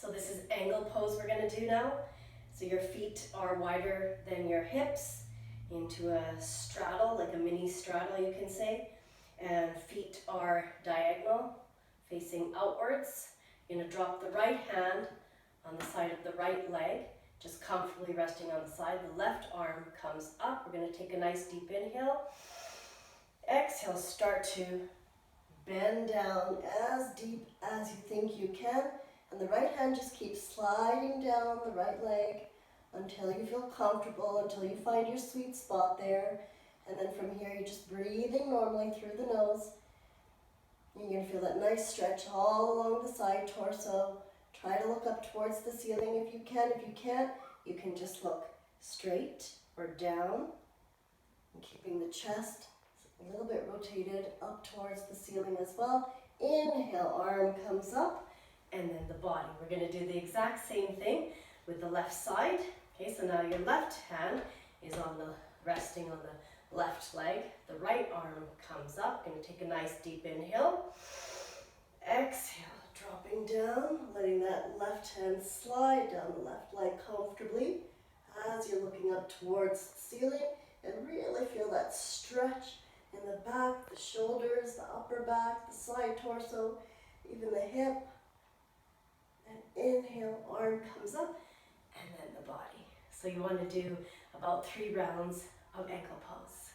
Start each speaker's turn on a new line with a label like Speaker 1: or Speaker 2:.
Speaker 1: So this is angle pose we're going to do now. So your feet are wider than your hips into a straddle, like a mini straddle you can say. And feet are diagonal, facing outwards. You're going to drop the right hand on the side of the right leg, just comfortably resting on the side. The left arm comes up. We're going to take a nice deep inhale. Exhale, start to bend down as deep as you think you can. And the right hand just keeps sliding down the right leg until you feel comfortable, until you find your sweet spot there. And then from here, you're just breathing normally through the nose. You're going to feel that nice stretch all along the side torso. Try to look up towards the ceiling if you can. If you can't, you can just look straight or down. And keeping the chest a little bit rotated up towards the ceiling as well. Inhale, arm comes up. And then the body. We're going to do the exact same thing with the left side. Okay, so now your left hand is resting on the left leg. The right arm comes up. Going to take a nice deep inhale. Exhale, dropping down, letting that left hand slide down the left leg comfortably as you're looking up towards the ceiling, and really feel that stretch in the back, the shoulders, the upper back, the side torso, even the hip. And inhale, arm comes up, and then the body. So you want to do about 3 rounds of ankle pose.